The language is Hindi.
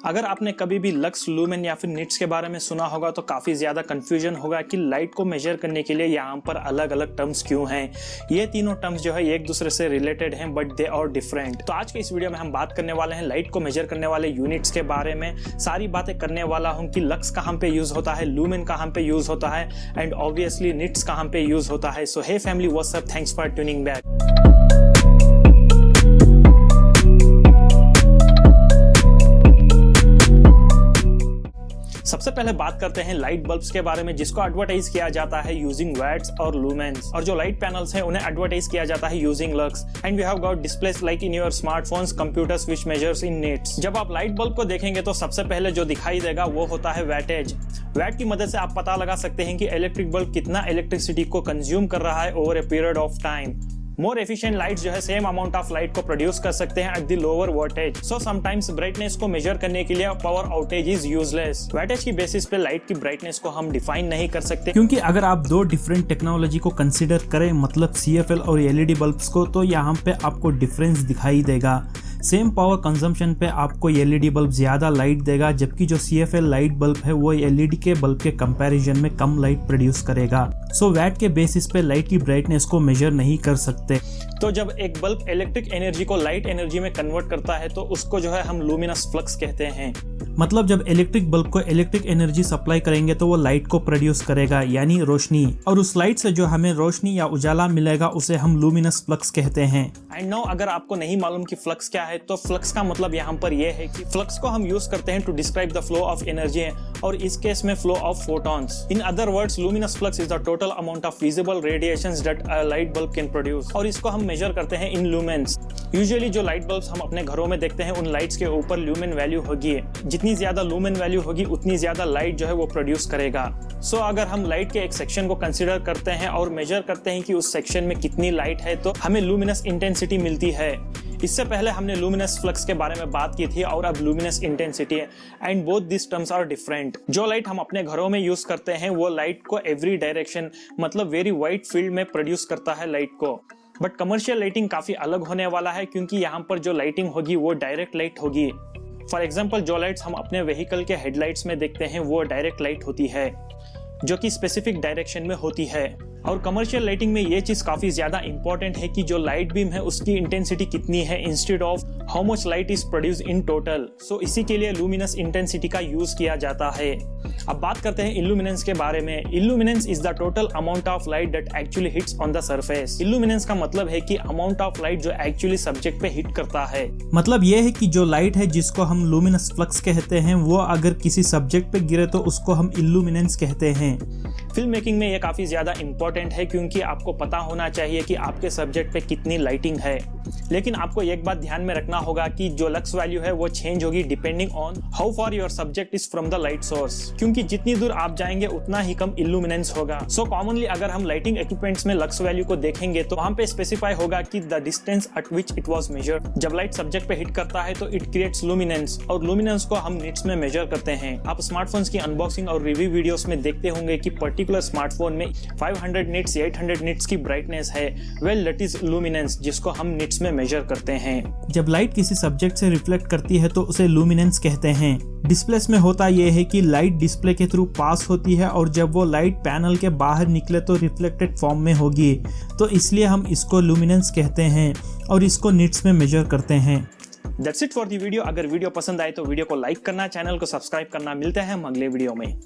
अगर आपने कभी भी लक्स, लूमेन या फिर निट्स के बारे में सुना होगा तो काफी ज्यादा कंफ्यूजन होगा कि लाइट को मेजर करने के लिए यहाँ पर अलग अलग टर्म्स क्यों हैं। ये तीनों टर्म्स जो है एक दूसरे से रिलेटेड हैं बट दे आर डिफरेंट। तो आज के इस वीडियो में हम बात करने वाले हैं लाइट को मेजर करने वाले यूनिट्स के बारे में। सारी बातें करने वाला हूँ कि लक्स कहाँ पे यूज होता है, लूमेन कहाँ पे यूज होता है एंड ऑब्वियसली निट्स कहाँ पे यूज होता है। So hey family, what's up, thanks for tuning back. सबसे पहले बात करते हैं लाइट बल्ब्स के बारे में, जिसको एडवर्टाइज किया जाता है यूजिंग वैट्स और लूमेन्स, और जो लाइट पैनल्स हैं उन्हें एडवर्टाइज किया जाता है using lux. And we have got displays like in your smartphones, computers which measures in nits. जब आप लाइट बल्ब को देखेंगे तो सबसे पहले जो दिखाई देगा वो होता है वैटेज। वैट की मदद से आप पता लगा सकते हैं कि इलेक्ट्रिक बल्ब कितना इलेक्ट्रिसिटी को कंज्यूम कर रहा है over a period of time. More efficient lights जो है सेम अमाउंट ऑफ लाइट को प्रोड्यूस कर सकते हैं at the lower voltage. So sometimes brightness को मेजर करने के लिए power outage is useless. Voltage की बेसिस पे लाइट की ब्राइटनेस को हम डिफाइन नहीं कर सकते, क्योंकि अगर आप दो डिफरेंट टेक्नोलॉजी को कंसीडर करें, मतलब CFL और LED बल्ब्स को, तो यहाँ पे आपको डिफरेंस दिखाई देगा। सेम पावर कंजम्पशन पे आपको LED बल्ब ज्यादा लाइट देगा, जबकि जो CFL लाइट बल्ब है वो LED के बल्ब के कंपैरिजन में कम लाइट प्रोड्यूस करेगा। सो वैट के बेसिस पे लाइट की ब्राइटनेस को मेजर नहीं कर सकते। तो जब एक बल्ब इलेक्ट्रिक एनर्जी को लाइट एनर्जी में कन्वर्ट करता है तो उसको जो है हम लुमिनस फ्लक्स कहते हैं। मतलब जब इलेक्ट्रिक बल्ब को इलेक्ट्रिक एनर्जी सप्लाई करेंगे तो वो लाइट को प्रोड्यूस करेगा, यानी रोशनी, और उस लाइट से जो हमें रोशनी या उजाला मिलेगा उसे हम लुमिनस फ्लक्स कहते हैं। एंड नाउ अगर आपको नहीं मालूम कि फ्लक्स क्या है, तो फ्लक्स का मतलब यहाँ पर यह है कि फ्लक्स को हम यूज करते हैं to describe the flow of energy, और इस केस में flow of photons. In other words, luminous flux is the total amount of visible radiations that a light bulb can produce, और इसको हम मेजर करते हैं इन लुमेन्स। यूजुअली जो लाइट बल्ब्स हम अपने घरों में देखते हैं उन लाइट्स के ऊपर ल्यूमेन वैल्यू होगी। जितनी ज्यादा लुमेन वैल्यू होगी उतनी ज्यादा लाइट जो है वो प्रोड्यूस करेगा। सो अगर हम लाइट के एक सेक्शन को कंसीडर करते हैं और मेजर करते हैं कि उस सेक्शन में कितनी लाइट है, तो हमें लुमिनस इंटेंसिटी मिलती है। इससे पहले हमने लुमिनस फ्लक्स के बारे में बात की थी और अब luminous intensity, and both this terms are different. जो लाइट हम अपने घरों में यूज करते हैं वो लाइट को एवरी डायरेक्शन, मतलब वेरी वाइड फील्ड में प्रोड्यूस करता है लाइट को। बट कमर्शियल लाइटिंग काफी अलग होने वाला है, क्योंकि यहाँ पर जो लाइटिंग होगी वो डायरेक्ट लाइट होगी। फॉर एग्जाम्पल, जो लाइट्स हम अपने व्हीकल के हेडलाइट्स में देखते हैं वो डायरेक्ट लाइट होती है, जो कि स्पेसिफिक डायरेक्शन में होती है। और कमर्शियल लाइटिंग में ये चीज काफी ज्यादा इंपॉर्टेंट है कि जो लाइट बीम है उसकी इंटेंसिटी कितनी है, instead of how much light is produce in total. So इसी के लिए लुमिनस इंटेंसिटी का यूज किया जाता है। अब बात करते हैं इल्यूमिनेंस के बारे में। Illuminance is the total amount of light that actually hits on the surface. Illuminance का मतलब है कि अमाउंट ऑफ लाइट जो एक्चुअली सब्जेक्ट पे हिट करता है। मतलब ये है कि जो लाइट है जिसको हम लुमिनस फ्लक्स कहते हैं, वो अगर किसी सब्जेक्ट पे गिरे तो उसको हम इल्यूमिनेंस कहते हैं। फिल्म मेकिंग में ये काफी ज्यादा इंपॉर्टेंट है, क्योंकि आपको पता होना चाहिए कि आपके सब्जेक्ट पे कितनी लाइटिंग है। लेकिन आपको एक बात ध्यान में रखना होगा कि जो लक्स वैल्यू है वो चेंज होगी depending on how far your subject is from the light source, क्योंकि जितनी दूर आप जाएंगे उतना ही कम इल्यूमिनेंस होगा। सो कॉमनली अगर हम लाइटिंग इक्विपमेंट्स में लक्स वैल्यू को देखेंगे तो वहां पे स्पेसिफाई होगा कि the distance eight which it was measured. जब लाइट सब्जेक्ट पे हिट करता है तो इट क्रिएट्स लुमिनेंस, और लुमिनेंस को हम निट्स में मेजर करते हैं। आप स्मार्टफोन्स की अनबॉक्सिंग और रिव्यू वीडियोस में देखते होंगे कि पर्टिकुलर स्मार्टफोन में 500 निट्स, 800 निट्स की ब्राइटनेस है। वेल, दैट इज लुमिनेंस, जिसको हम निट्स में मेजर करते हैं। जब लाइट किसी सब्जेक्ट से रिफ्लेक्ट करती है तो उसे लुमिनेंस कहते हैं। डिस्प्लेस में होता यह है कि लाइट डिस्प्ले के थ्रू पास होती है, और जब वो लाइट पैनल के बाहर निकले तो रिफ्लेक्टेड फॉर्म में होगी, तो इसलिए हम इसको लुमिनेंस कहते हैं और इसको निट्स में मेजर करते हैं। That's it for the video। अगर वीडियो पसंद आए तो वीडियो को लाइक करना, चैनल को सब्सक्राइब करना। मिलते हैं हम अगले वीडियो में।